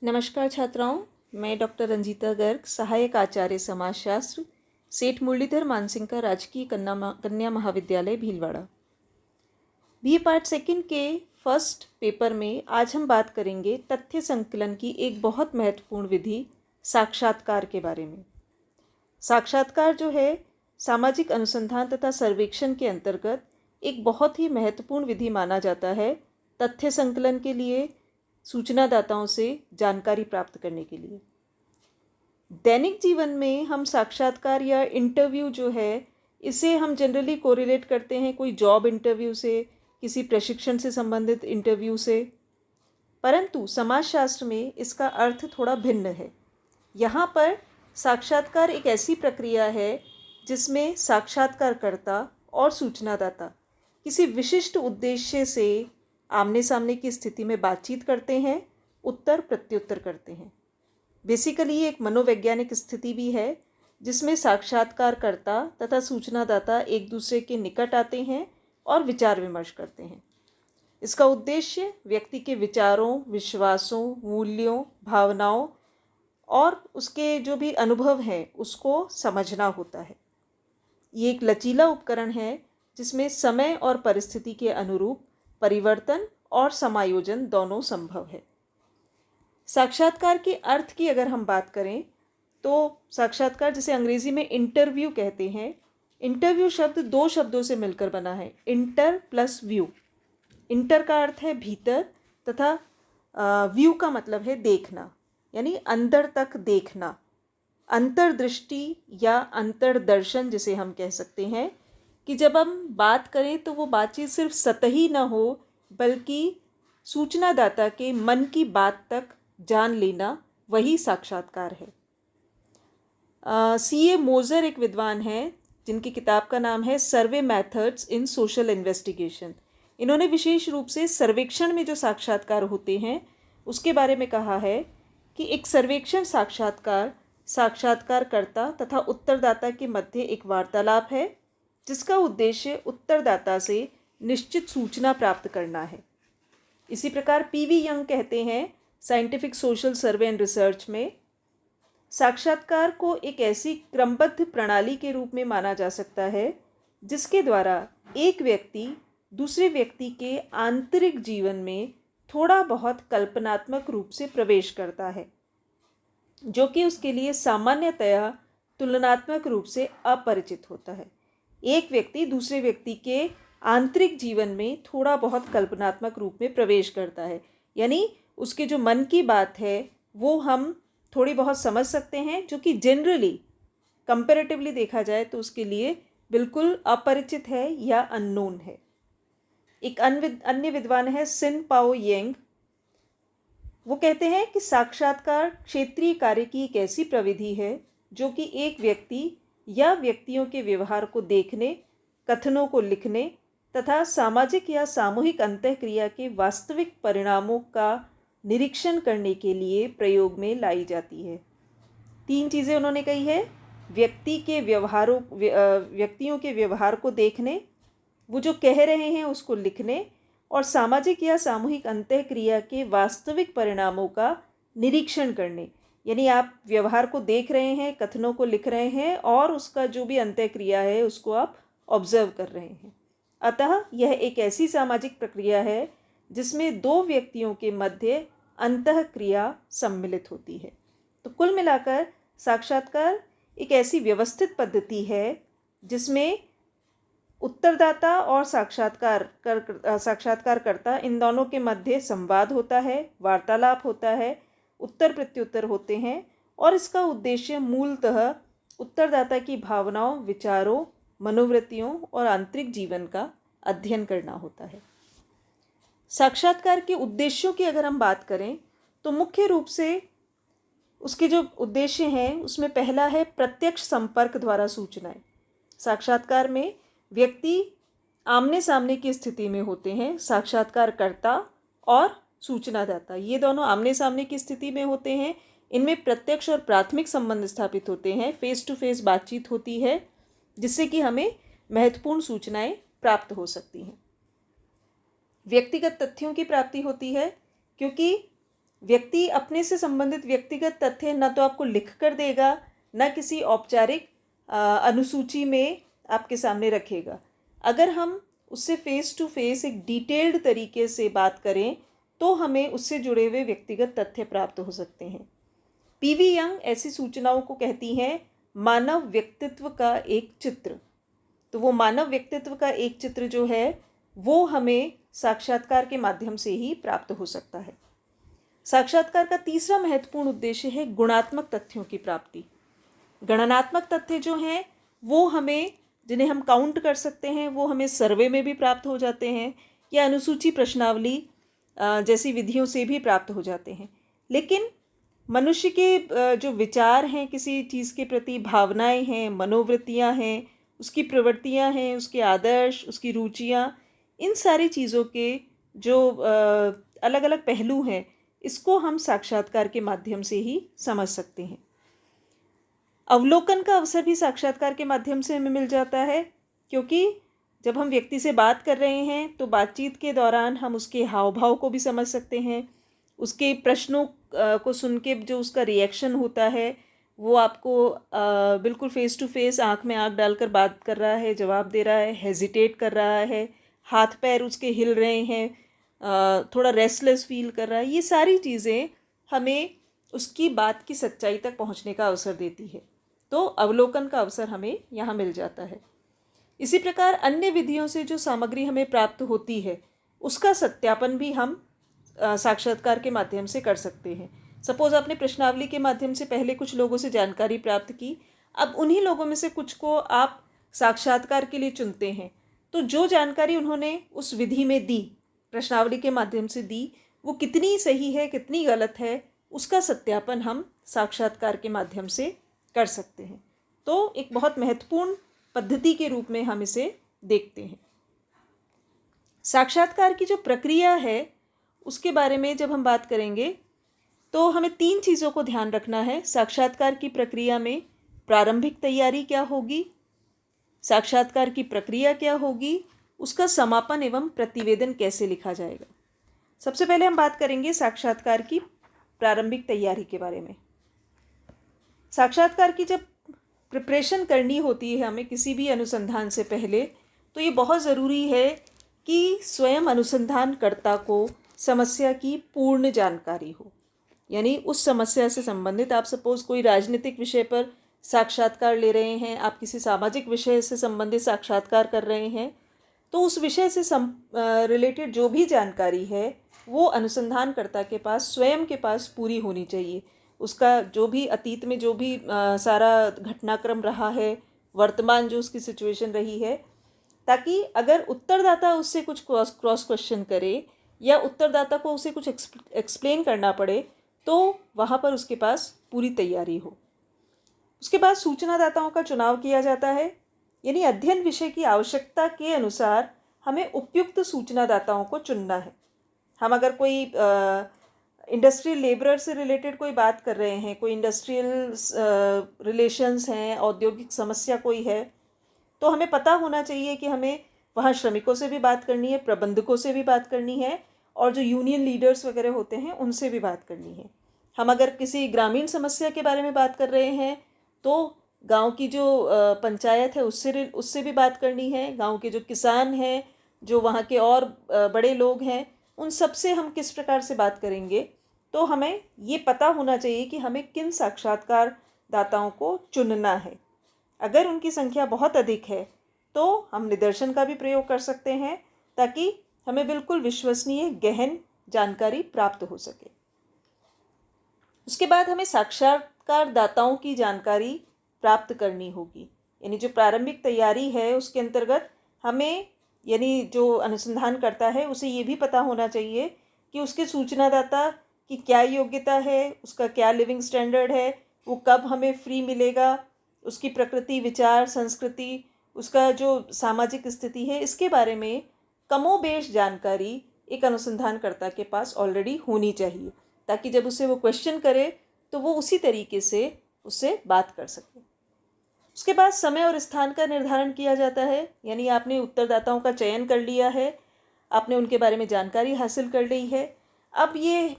नमस्कार छात्राओं, मैं डॉक्टर रंजीता गर्ग, सहायक आचार्य समाजशास्त्र, सेठ मुरलीधर मानसिंह राजकीय कन्या महाविद्यालय भीलवाड़ा। बी पार्ट सेकंड के फर्स्ट पेपर में आज हम बात करेंगे तथ्य संकलन की एक बहुत महत्वपूर्ण विधि साक्षात्कार के बारे में। साक्षात्कार जो है सामाजिक अनुसंधान तथा सर्वेक्षण के अंतर्गत एक बहुत ही महत्वपूर्ण विधि माना जाता है तथ्य संकलन के लिए, सूचनादाताओं से जानकारी प्राप्त करने के लिए। दैनिक जीवन में हम साक्षात्कार या इंटरव्यू जो है इसे हम जनरली कोरिलेट करते हैं कोई जॉब इंटरव्यू से, किसी प्रशिक्षण से संबंधित इंटरव्यू से, परंतु समाजशास्त्र में इसका अर्थ थोड़ा भिन्न है। यहाँ पर साक्षात्कार एक ऐसी प्रक्रिया है जिसमें साक्षात्कारकर्ता और सूचनादाता किसी विशिष्ट उद्देश्य से आमने सामने की स्थिति में बातचीत करते हैं, उत्तर प्रत्युत्तर करते हैं। बेसिकली ये एक मनोवैज्ञानिक स्थिति भी है जिसमें साक्षात्कारकर्ता तथा सूचनादाता एक दूसरे के निकट आते हैं और विचार विमर्श करते हैं। इसका उद्देश्य व्यक्ति के विचारों, विश्वासों, मूल्यों, भावनाओं और उसके जो भी अनुभव हैं उसको समझना होता है। ये एक लचीला उपकरण है जिसमें समय और परिस्थिति के अनुरूप परिवर्तन और समायोजन दोनों संभव है। साक्षात्कार के अर्थ की अगर हम बात करें तो साक्षात्कार, जिसे अंग्रेजी में इंटरव्यू कहते हैं, इंटरव्यू शब्द दो शब्दों से मिलकर बना है, इंटर प्लस व्यू। इंटर का अर्थ है भीतर तथा व्यू का मतलब है देखना, यानी अंदर तक देखना, अंतर्दृष्टि या अंतर्दर्शन जिसे हम कह सकते हैं कि जब हम बात करें तो वो बातचीत सिर्फ सतही ना हो बल्कि सूचनादाता के मन की बात तक जान लेना, वही साक्षात्कार है। C.A. मोज़र एक विद्वान हैं जिनकी किताब का नाम है सर्वे मेथड्स इन सोशल इन्वेस्टिगेशन। इन्होंने विशेष रूप से सर्वेक्षण में जो साक्षात्कार होते हैं उसके बारे में कहा है कि एक सर्वेक्षण साक्षात्कार साक्षात्कारकर्ता तथा उत्तरदाता के मध्य एक वार्तालाप है जिसका उद्देश्य उत्तरदाता से निश्चित सूचना प्राप्त करना है। इसी प्रकार P.V. यंग कहते हैं scientific social survey and research में, साक्षात्कार को एक ऐसी क्रमबद्ध प्रणाली के रूप में माना जा सकता है जिसके द्वारा एक व्यक्ति दूसरे व्यक्ति के आंतरिक जीवन में थोड़ा बहुत कल्पनात्मक रूप से प्रवेश करता है, जो कि उसके लिए सामान्यतया तुलनात्मक रूप से अपरिचित होता है। एक व्यक्ति दूसरे व्यक्ति के आंतरिक जीवन में थोड़ा बहुत कल्पनात्मक रूप में प्रवेश करता है, यानी उसके जो मन की बात है वो हम थोड़ी बहुत समझ सकते हैं, जो कि जनरली कंपैरेटिवली देखा जाए तो उसके लिए बिल्कुल अपरिचित है या अननोन है। एक अन्य विद्वान है सिन पाओ येंग। वो कहते हैं कि साक्षात्कार क्षेत्रीय कार्य की एक ऐसी प्रविधि है जो कि एक व्यक्ति या व्यक्तियों के व्यवहार को देखने, कथनों को लिखने तथा सामाजिक या सामूहिक अंतःक्रिया के वास्तविक परिणामों का निरीक्षण करने के लिए प्रयोग में लाई जाती है। 3 चीज़ें उन्होंने कही है, व्यक्तियों के व्यवहार को देखने, वो जो कह रहे हैं उसको लिखने, और सामाजिक या सामूहिक अंतःक्रिया के वास्तविक परिणामों का निरीक्षण करने, यानी आप व्यवहार को देख रहे हैं, कथनों को लिख रहे हैं और उसका जो भी अंतःक्रिया है उसको आप ऑब्जर्व कर रहे हैं। अतः यह एक ऐसी सामाजिक प्रक्रिया है जिसमें 2 व्यक्तियों के मध्य अंतःक्रिया सम्मिलित होती है। तो कुल मिलाकर साक्षात्कार एक ऐसी व्यवस्थित पद्धति है जिसमें उत्तरदाता और साक्षात्कारकर्ता इन दोनों के मध्य संवाद होता है, वार्तालाप होता है, उत्तर प्रत्युत्तर होते हैं, और इसका उद्देश्य मूलतः उत्तरदाता की भावनाओं, विचारों, मनोवृत्तियों और आंतरिक जीवन का अध्ययन करना होता है। साक्षात्कार के उद्देश्यों की अगर हम बात करें तो मुख्य रूप से उसके जो उद्देश्य हैं उसमें पहला है प्रत्यक्ष संपर्क द्वारा सूचनाएं। साक्षात्कार में व्यक्ति आमने सामने की स्थिति में होते हैं, साक्षात्कारकर्ता और सूचनादाता ये दोनों आमने सामने की स्थिति में होते हैं। इनमें प्रत्यक्ष और प्राथमिक संबंध स्थापित होते हैं, फेस टू फेस बातचीत होती है जिससे कि हमें महत्वपूर्ण सूचनाएं प्राप्त हो सकती हैं। व्यक्तिगत तथ्यों की प्राप्ति होती है क्योंकि व्यक्ति अपने से संबंधित व्यक्तिगत तथ्य न तो आपको लिख कर देगा, न किसी औपचारिक अनुसूची में आपके सामने रखेगा। अगर हम उससे फेस टू फेस एक डिटेल्ड तरीके से बात करें तो हमें उससे जुड़े हुए व्यक्तिगत तथ्य प्राप्त हो सकते हैं। पीवी यंग ऐसी सूचनाओं को कहती हैं मानव व्यक्तित्व का एक चित्र। तो वो मानव व्यक्तित्व का एक चित्र जो है वो हमें साक्षात्कार के माध्यम से ही प्राप्त हो सकता है। साक्षात्कार का तीसरा महत्वपूर्ण उद्देश्य है गुणात्मक तथ्यों की प्राप्ति। गणनात्मक तथ्य जो हैं वो हमें, जिन्हें हम काउंट कर सकते हैं, वो हमें सर्वे में भी प्राप्त हो जाते हैं या अनुसूची प्रश्नावली जैसी विधियों से भी प्राप्त हो जाते हैं। लेकिन मनुष्य के जो विचार हैं किसी चीज़ के प्रति, भावनाएं हैं, मनोवृत्तियां हैं, उसकी प्रवृत्तियां हैं, उसके आदर्श, उसकी रुचियां, इन सारी चीज़ों के जो अलग अलग पहलू हैं, इसको हम साक्षात्कार के माध्यम से ही समझ सकते हैं। अवलोकन का अवसर भी साक्षात्कार के माध्यम से हमें मिल जाता है, क्योंकि जब हम व्यक्ति से बात कर रहे हैं तो बातचीत के दौरान हम उसके हाव भाव को भी समझ सकते हैं। उसके प्रश्नों को सुन के जो उसका रिएक्शन होता है, वो आपको बिल्कुल फेस टू फेस आँख में आँख डालकर बात कर रहा है, जवाब दे रहा है, हेजिटेट कर रहा है, हाथ पैर उसके हिल रहे हैं, थोड़ा रेस्टलेस फील कर रहा है, ये सारी चीज़ें हमें उसकी बात की सच्चाई तक पहुंचने का अवसर देती है। तो अवलोकन का अवसर हमें यहाँ मिल जाता है। इसी प्रकार अन्य विधियों से जो सामग्री हमें प्राप्त होती है उसका सत्यापन भी हम साक्षात्कार के माध्यम से कर सकते हैं। सपोज आपने प्रश्नावली के माध्यम से पहले कुछ लोगों से जानकारी प्राप्त की, अब उन्हीं लोगों में से कुछ को आप साक्षात्कार के लिए चुनते हैं, तो जो जानकारी उन्होंने उस विधि में दी, प्रश्नावली के माध्यम से दी, वो कितनी सही है, कितनी गलत है, उसका सत्यापन हम साक्षात्कार के माध्यम से कर सकते हैं। तो एक बहुत महत्वपूर्ण पद्धति के रूप में हम इसे देखते हैं। साक्षात्कार की जो प्रक्रिया है उसके बारे में जब हम बात करेंगे तो हमें 3 चीज़ों को ध्यान रखना है। साक्षात्कार की प्रक्रिया में प्रारंभिक तैयारी क्या होगी, साक्षात्कार की प्रक्रिया क्या होगी, उसका समापन एवं प्रतिवेदन कैसे लिखा जाएगा। सबसे पहले हम बात करेंगे साक्षात्कार की प्रारंभिक तैयारी के बारे में। साक्षात्कार की जब प्रिपरेशन करनी होती है हमें किसी भी अनुसंधान से पहले, तो ये बहुत ज़रूरी है कि स्वयं अनुसंधानकर्ता को समस्या की पूर्ण जानकारी हो। यानी उस समस्या से संबंधित, आप सपोज कोई राजनीतिक विषय पर साक्षात्कार ले रहे हैं, आप किसी सामाजिक विषय से संबंधित साक्षात्कार कर रहे हैं, तो उस विषय से रिलेटेड जो भी जानकारी है वो अनुसंधानकर्ता के पास, स्वयं के पास पूरी होनी चाहिए। उसका जो भी अतीत में जो भी सारा घटनाक्रम रहा है, वर्तमान जो उसकी सिचुएशन रही है, ताकि अगर उत्तरदाता उससे कुछ क्रॉस क्वेश्चन करे या उत्तरदाता को उसे कुछ एक्सप्लेन करना पड़े तो वहाँ पर उसके पास पूरी तैयारी हो। उसके बाद सूचनादाताओं का चुनाव किया जाता है, यानी अध्ययन विषय की आवश्यकता के अनुसार हमें उपयुक्त सूचनादाताओं को चुनना है। हम अगर कोई इंडस्ट्रियल लेबरर से रिलेटेड कोई बात कर रहे हैं, कोई इंडस्ट्रियल रिलेशंस हैं, औद्योगिक समस्या कोई है, तो हमें पता होना चाहिए कि हमें वहाँ श्रमिकों से भी बात करनी है, प्रबंधकों से भी बात करनी है, और जो यूनियन लीडर्स वगैरह होते हैं उनसे भी बात करनी है। हम अगर किसी ग्रामीण समस्या के बारे में बात कर रहे हैं तो गांव की जो पंचायत है उससे भी बात करनी है, गांव के जो किसान हैं, जो वहाँ के और बड़े लोग हैं, उन सब से हम किस प्रकार से बात करेंगे। तो हमें ये पता होना चाहिए कि हमें किन साक्षात्कारदाताओं को चुनना है। अगर उनकी संख्या बहुत अधिक है तो हम निदर्शन का भी प्रयोग कर सकते हैं ताकि हमें बिल्कुल विश्वसनीय गहन जानकारी प्राप्त हो सके। उसके बाद हमें साक्षात्कारदाताओं की जानकारी प्राप्त करनी होगी, यानी जो प्रारंभिक तैयारी है उसके अंतर्गत हमें, यानी जो अनुसंधान करता है उसे ये भी पता होना चाहिए कि उसके सूचनादाता की क्या योग्यता है, उसका क्या लिविंग स्टैंडर्ड है, वो कब हमें फ्री मिलेगा, उसकी प्रकृति, विचार, संस्कृति, उसका जो सामाजिक स्थिति है, इसके बारे में कमोबेश जानकारी एक अनुसंधानकर्ता के पास ऑलरेडी होनी चाहिए, ताकि जब उसे वो क्वेश्चन करे तो वो उसी तरीके से उससे बात कर सके। उसके बाद समय और स्थान का निर्धारण किया जाता है, यानी आपने उत्तरदाताओं का चयन कर लिया है, आपने उनके बारे में जानकारी हासिल कर ली है। अब ये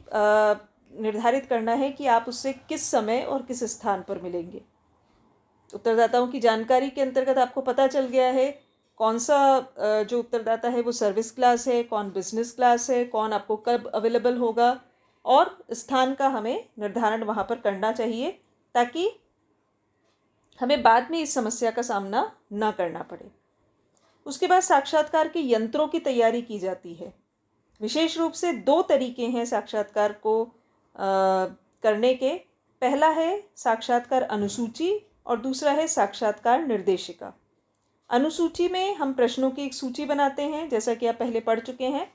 निर्धारित करना है कि आप उससे किस समय और किस स्थान पर मिलेंगे। उत्तरदाताओं की जानकारी के अंतर्गत आपको पता चल गया है कौन सा जो उत्तरदाता है वो सर्विस क्लास है, कौन बिजनेस क्लास है, कौन आपको कब अवेलेबल होगा, और स्थान का हमें निर्धारण वहाँ पर करना चाहिए ताकि हमें बाद में इस समस्या का सामना ना करना पड़े। उसके बाद साक्षात्कार के यंत्रों की तैयारी की जाती है। विशेष रूप से 2 तरीके हैं साक्षात्कार को करने के। पहला है साक्षात्कार अनुसूची और दूसरा है साक्षात्कार निर्देशिका। अनुसूची में हम प्रश्नों की एक सूची बनाते हैं, जैसा कि आप पहले पढ़ चुके हैं।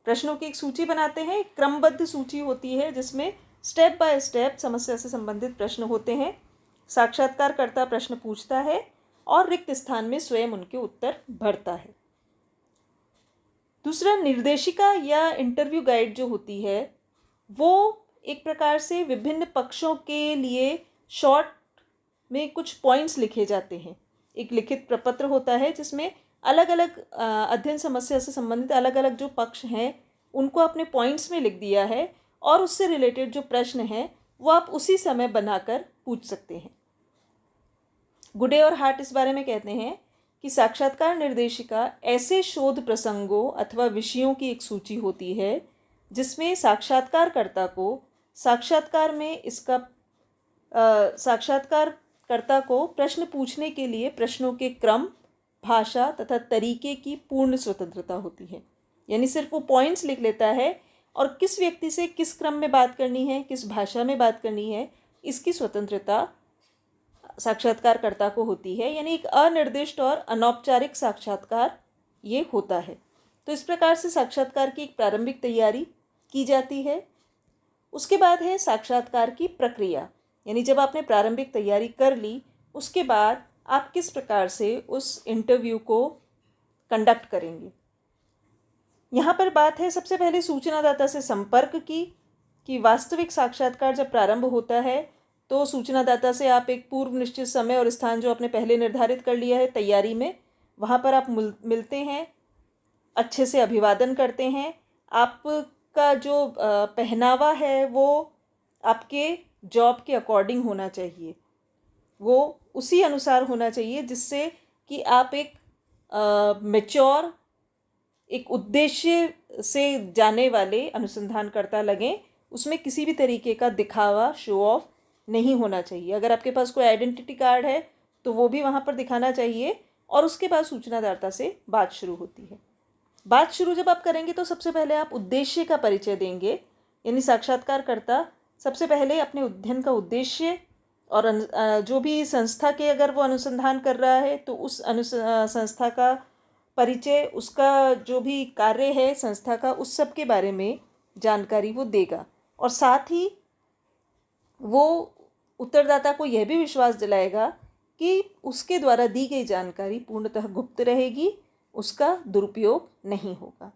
प्रश्नों की एक सूची बनाते हैं, एक क्रमबद्ध सूची होती है जिसमें स्टेप बाय स्टेप समस्या से संबंधित प्रश्न होते हैं। साक्षात्कारकर्ता प्रश्न पूछता है और रिक्त स्थान में स्वयं उनके उत्तर भरता है। दूसरा, निर्देशिका या इंटरव्यू गाइड जो होती है वो एक प्रकार से विभिन्न पक्षों के लिए शॉर्ट में कुछ पॉइंट्स लिखे जाते हैं। एक लिखित प्रपत्र होता है जिसमें अलग अलग अध्ययन समस्या से संबंधित अलग अलग जो पक्ष हैं उनको अपने पॉइंट्स में लिख दिया है और उससे रिलेटेड जो प्रश्न हैं वो आप उसी समय बनाकर पूछ सकते हैं। गुडे और हार्ट इस बारे में कहते हैं कि साक्षात्कार निर्देशिका ऐसे शोध प्रसंगों अथवा विषयों की एक सूची होती है जिसमें साक्षात्कारकर्ता को साक्षात्कारकर्ता को प्रश्न पूछने के लिए प्रश्नों के क्रम, भाषा तथा तरीके की पूर्ण स्वतंत्रता होती है। यानी सिर्फ वो पॉइंट्स लिख लेता है और किस व्यक्ति से किस क्रम में बात करनी है, किस भाषा में बात करनी है, इसकी स्वतंत्रता साक्षात्कारकर्ता को होती है। यानी एक अनिर्दिष्ट और अनौपचारिक साक्षात्कार ये होता है। तो इस प्रकार से साक्षात्कार की एक प्रारंभिक तैयारी की जाती है। उसके बाद है साक्षात्कार की प्रक्रिया, यानी जब आपने प्रारंभिक तैयारी कर ली उसके बाद आप किस प्रकार से उस इंटरव्यू को कंडक्ट करेंगे। यहाँ पर बात है सबसे पहले सूचनादाता से संपर्क की कि वास्तविक साक्षात्कार जब प्रारंभ होता है तो सूचनादाता से आप एक पूर्व निश्चित समय और स्थान जो आपने पहले निर्धारित कर लिया है तैयारी में, वहाँ पर आप मिलते हैं, अच्छे से अभिवादन करते हैं। आपका जो पहनावा है वो आपके जॉब के अकॉर्डिंग होना चाहिए, वो उसी अनुसार होना चाहिए जिससे कि आप एक मैच्योर, एक उद्देश्य से जाने वाले अनुसंधानकर्ता लगें। उसमें किसी भी तरीके का दिखावा, शो ऑफ नहीं होना चाहिए। अगर आपके पास कोई आइडेंटिटी कार्ड है तो वो भी वहाँ पर दिखाना चाहिए। और उसके बाद सूचनादाता से बात शुरू होती है। बात शुरू जब आप करेंगे तो सबसे पहले आप उद्देश्य का परिचय देंगे। यानी साक्षात्कारकर्ता सबसे पहले अपने अध्ययन का उद्देश्य और जो भी संस्था के अगर वो अनुसंधान कर रहा है तो उस संस्था का परिचय, उसका जो भी कार्य है संस्था का, उस सब के बारे में जानकारी वो देगा। और साथ ही वो उत्तरदाता को यह भी विश्वास दिलाएगा कि उसके द्वारा दी गई जानकारी पूर्णतः गुप्त रहेगी, उसका दुरुपयोग नहीं होगा।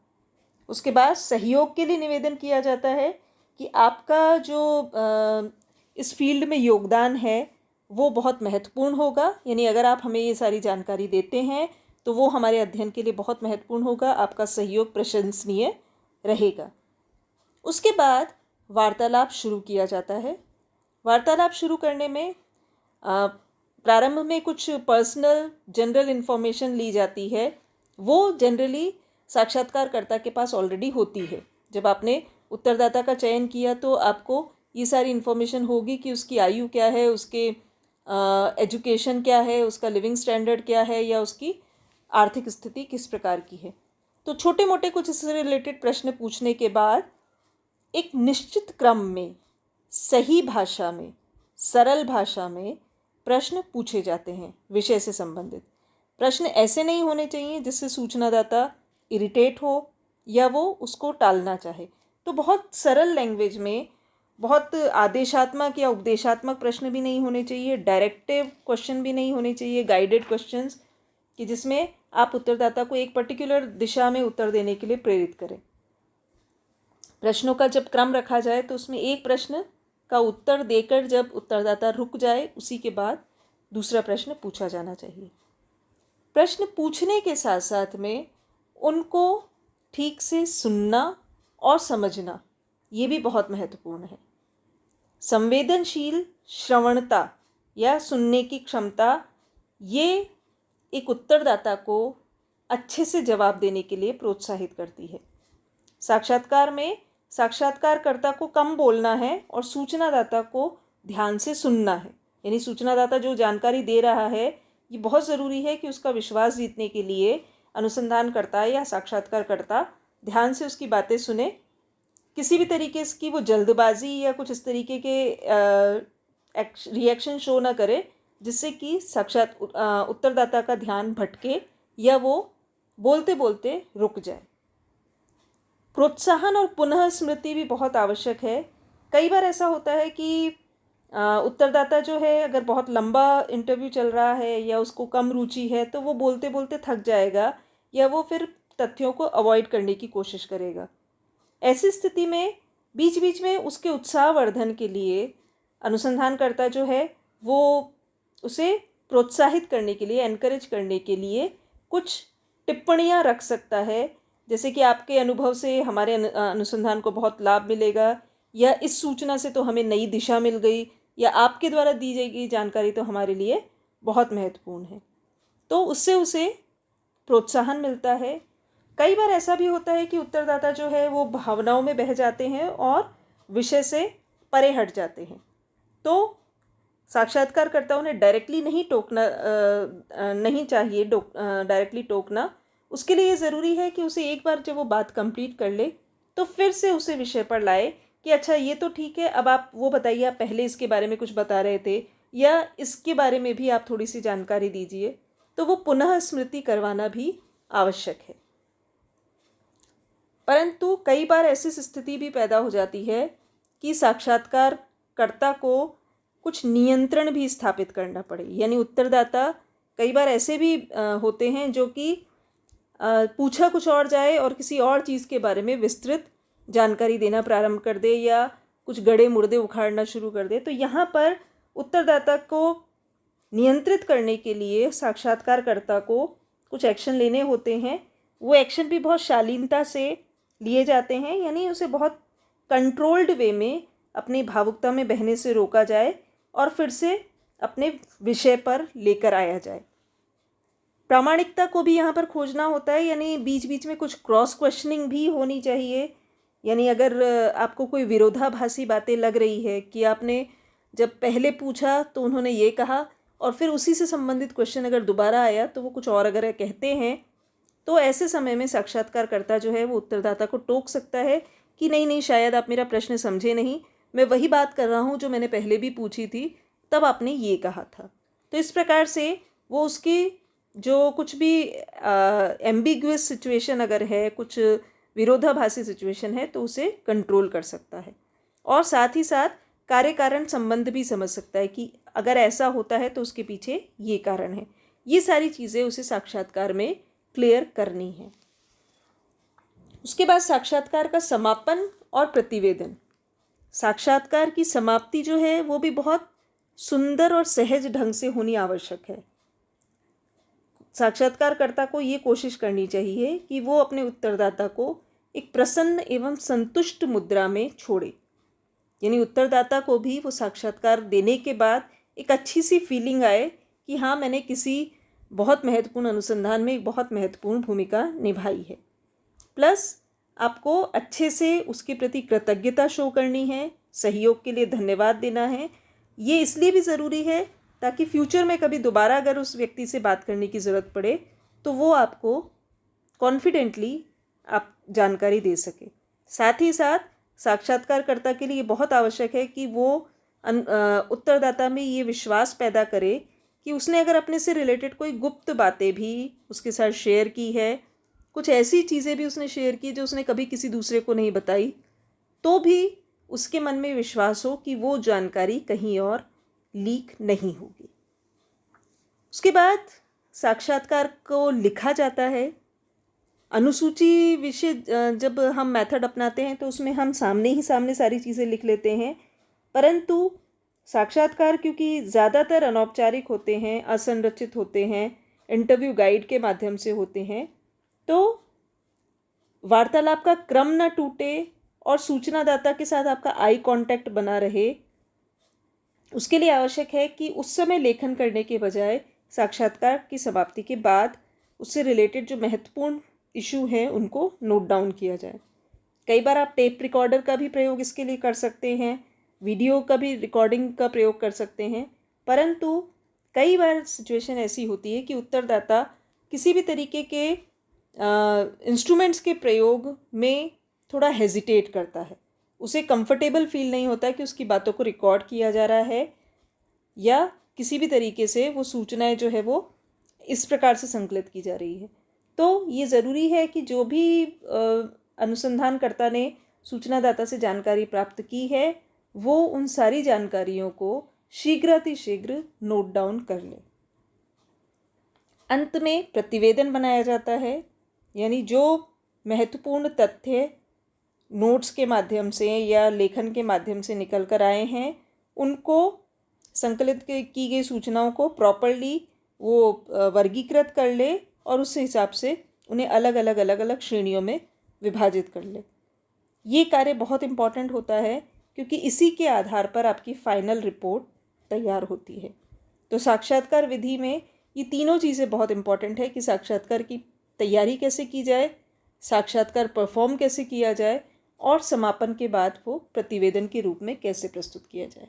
उसके बाद सहयोग के लिए निवेदन किया जाता है कि आपका जो इस फील्ड में योगदान है वो बहुत महत्वपूर्ण होगा। यानी अगर आप हमें ये सारी जानकारी देते हैं तो वो हमारे अध्ययन के लिए बहुत महत्वपूर्ण होगा, आपका सहयोग प्रशंसनीय रहेगा। उसके बाद वार्तालाप शुरू किया जाता है। वार्तालाप शुरू करने में प्रारंभ में कुछ पर्सनल जनरल इन्फॉर्मेशन ली जाती है। वो जनरली साक्षात्कारकर्ता के पास ऑलरेडी होती है। जब आपने उत्तरदाता का चयन किया तो आपको ये सारी इन्फॉर्मेशन होगी कि उसकी आयु क्या है, उसके एजुकेशन क्या है, उसका लिविंग स्टैंडर्ड क्या है, या उसकी आर्थिक स्थिति किस प्रकार की है। तो छोटे मोटे कुछ इससे रिलेटेड प्रश्न पूछने के बाद एक निश्चित क्रम में, सही भाषा में, सरल भाषा में प्रश्न पूछे जाते हैं। विषय से संबंधित प्रश्न ऐसे नहीं होने चाहिए जिससे सूचनादाता इरिटेट हो या वो उसको टालना चाहे। तो बहुत सरल लैंग्वेज में, बहुत आदेशात्मक या उपदेशात्मक प्रश्न भी नहीं होने चाहिए, डायरेक्टिव क्वेश्चन भी नहीं होने चाहिए, गाइडेड क्वेश्चंस कि जिसमें आप उत्तरदाता को एक पर्टिकुलर दिशा में उत्तर देने के लिए प्रेरित करें। प्रश्नों का जब क्रम रखा जाए तो उसमें एक प्रश्न का उत्तर देकर जब उत्तरदाता रुक जाए उसी के बाद दूसरा प्रश्न पूछा जाना चाहिए। प्रश्न पूछने के साथ साथ में उनको ठीक से सुनना और समझना, ये भी बहुत महत्वपूर्ण है। संवेदनशील श्रवणता या सुनने की क्षमता, ये एक उत्तरदाता को अच्छे से जवाब देने के लिए प्रोत्साहित करती है। साक्षात्कार में साक्षात्कारकर्ता को कम बोलना है और सूचनादाता को ध्यान से सुनना है। यानी सूचनादाता जो जानकारी दे रहा है, ये बहुत ज़रूरी है कि उसका विश्वास जीतने के लिए अनुसंधानकर्ता या साक्षात्कारकर्ता ध्यान से उसकी बातें सुने। किसी भी तरीके की वो जल्दबाजी या कुछ इस तरीके के रिएक्शन शो ना करे जिससे कि उत्तरदाता का ध्यान भटके या वो बोलते बोलते रुक जाए। प्रोत्साहन और पुनः स्मृति भी बहुत आवश्यक है। कई बार ऐसा होता है कि उत्तरदाता जो है, अगर बहुत लंबा इंटरव्यू चल रहा है या उसको कम रुचि है, तो वो बोलते बोलते थक जाएगा या वो फिर तथ्यों को अवॉइड करने की कोशिश करेगा। ऐसी स्थिति में बीच बीच में उसके उत्साहवर्धन के लिए अनुसंधानकर्ता जो है वो उसे प्रोत्साहित करने के लिए, एनकरेज करने के लिए कुछ टिप्पणियाँ रख सकता है, जैसे कि आपके अनुभव से हमारे अनुसंधान को बहुत लाभ मिलेगा, या इस सूचना से तो हमें नई दिशा मिल गई, या आपके द्वारा दी जाएगी जानकारी तो हमारे लिए बहुत महत्वपूर्ण है। तो उससे उसे प्रोत्साहन मिलता है। कई बार ऐसा भी होता है कि उत्तरदाता जो है वो भावनाओं में बह जाते हैं और विषय से परे हट जाते हैं। तो साक्षात्कारकर्ताओं ने डायरेक्टली नहीं टोकना नहीं चाहिए, डायरेक्टली टोकना। उसके लिए ये ज़रूरी है कि उसे एक बार जब वो बात कंप्लीट कर ले तो फिर से उसे विषय पर लाए कि अच्छा ये तो ठीक है, अब आप वो बताइए, आप पहले इसके बारे में कुछ बता रहे थे या इसके बारे में भी आप थोड़ी सी जानकारी दीजिए। तो वो पुनः स्मृति करवाना भी आवश्यक है। परंतु कई बार ऐसी स्थिति भी पैदा हो जाती है कि साक्षात्कारकर्ता को कुछ नियंत्रण भी स्थापित करना पड़े। यानी उत्तरदाता कई बार ऐसे भी होते हैं जो कि पूछा कुछ और जाए और किसी और चीज़ के बारे में विस्तृत जानकारी देना प्रारंभ कर दे या कुछ गड़े मुर्दे उखाड़ना शुरू कर दे। तो यहाँ पर उत्तरदाता को नियंत्रित करने के लिए साक्षात्कारकर्ता को कुछ एक्शन लेने होते हैं। वो एक्शन भी बहुत शालीनता से लिए जाते हैं, यानी उसे बहुत कंट्रोल्ड वे में अपनी भावुकता में बहने से रोका जाए और फिर से अपने विषय पर लेकर आया जाए। प्रामाणिकता को भी यहाँ पर खोजना होता है, यानी बीच बीच में कुछ क्रॉस क्वेश्चनिंग भी होनी चाहिए। यानी अगर आपको कोई विरोधाभासी बातें लग रही है कि आपने जब पहले पूछा तो उन्होंने ये कहा और फिर उसी से संबंधित क्वेश्चन अगर दोबारा आया तो वो कुछ और अगर कहते हैं, तो ऐसे समय में साक्षात्कारकर्ता जो है वो उत्तरदाता को टोक सकता है कि नहीं नहीं, शायद आप मेरा प्रश्न समझे नहीं, मैं वही बात कर रहा हूँ जो मैंने पहले भी पूछी थी, तब आपने ये कहा था। तो इस प्रकार से वो उसकी जो कुछ भी एम्बिगुअस सिचुएशन अगर है, कुछ विरोधाभासी सिचुएशन है, तो उसे कंट्रोल कर सकता है। और साथ ही साथ कार्य कारण संबंध भी समझ सकता है कि अगर ऐसा होता है तो उसके पीछे ये कारण है। ये सारी चीज़ें उसे साक्षात्कार में क्लियर करनी है। उसके बाद साक्षात्कार का समापन और प्रतिवेदन। साक्षात्कार की समाप्ति जो है वो भी बहुत सुंदर और सहज ढंग से होनी आवश्यक है। साक्षात्कारकर्ता को ये कोशिश करनी चाहिए कि वो अपने उत्तरदाता को एक प्रसन्न एवं संतुष्ट मुद्रा में छोड़े। यानी उत्तरदाता को भी वो साक्षात्कार देने के बाद एक अच्छी सी फीलिंग आए कि हाँ, मैंने किसी बहुत महत्वपूर्ण अनुसंधान में एक बहुत महत्वपूर्ण भूमिका निभाई है। प्लस आपको अच्छे से उसके प्रति कृतज्ञता शो करनी है, सहयोग के लिए धन्यवाद देना है। ये इसलिए भी ज़रूरी है ताकि फ्यूचर में कभी दोबारा अगर उस व्यक्ति से बात करने की ज़रूरत पड़े तो वो आपको कॉन्फिडेंटली आप जानकारी दे सके। साथ ही साथ साक्षात्कारकर्ता के लिए बहुत आवश्यक है कि वो उत्तरदाता में ये विश्वास पैदा करे कि उसने अगर अपने से रिलेटेड कोई गुप्त बातें भी उसके साथ शेयर की है, कुछ ऐसी चीज़ें भी उसने शेयर की जो उसने कभी किसी दूसरे को नहीं बताई, तो भी उसके मन में विश्वास हो कि वो जानकारी कहीं और लीक नहीं होगी। उसके बाद साक्षात्कार को लिखा जाता है। अनुसूची विषय जब हम मेथड अपनाते हैं तो उसमें हम सामने ही सामने सारी चीज़ें लिख लेते हैं, परंतु साक्षात्कार क्योंकि ज़्यादातर अनौपचारिक होते हैं, असंरचित होते हैं, इंटरव्यू गाइड के माध्यम से होते हैं, तो वार्तालाप का क्रम न टूटे और सूचनादाता के साथ आपका आई कांटेक्ट बना रहे, उसके लिए आवश्यक है कि उस समय लेखन करने के बजाय साक्षात्कार की समाप्ति के बाद उससे रिलेटेड जो महत्वपूर्ण इशू हैं उनको नोट डाउन किया जाए। कई बार आप टेप रिकॉर्डर का भी प्रयोग इसके लिए कर सकते हैं, वीडियो का भी रिकॉर्डिंग का प्रयोग कर सकते हैं, परंतु कई बार सिचुएशन ऐसी होती है कि उत्तरदाता किसी भी तरीके के इंस्ट्रूमेंट्स के प्रयोग में थोड़ा हेजिटेट करता है, उसे कंफर्टेबल फील नहीं होता कि उसकी बातों को रिकॉर्ड किया जा रहा है या किसी भी तरीके से वो सूचनाएं जो है वो इस प्रकार से संकलित की जा रही है। तो ये ज़रूरी है कि जो भी अनुसंधानकर्ता ने सूचनादाता से जानकारी प्राप्त की है वो उन सारी जानकारियों को शीघ्रातिशीघ्र नोट डाउन कर ले। अंत में प्रतिवेदन बनाया जाता है, यानी जो महत्वपूर्ण तथ्य नोट्स के माध्यम से या लेखन के माध्यम से निकल कर आए हैं उनको संकलित की गई सूचनाओं को प्रॉपरली वो वर्गीकृत कर ले और उस हिसाब से उन्हें अलग अलग श्रेणियों में विभाजित कर ले। ये कार्य बहुत इम्पॉर्टेंट होता है क्योंकि इसी के आधार पर आपकी फाइनल रिपोर्ट तैयार होती है। तो साक्षात्कार विधि में ये तीनों चीज़ें बहुत इम्पॉर्टेंट है कि साक्षात्कार की तैयारी कैसे की जाए, साक्षात्कार परफॉर्म कैसे किया जाए और समापन के बाद वो प्रतिवेदन के रूप में कैसे प्रस्तुत किया जाए।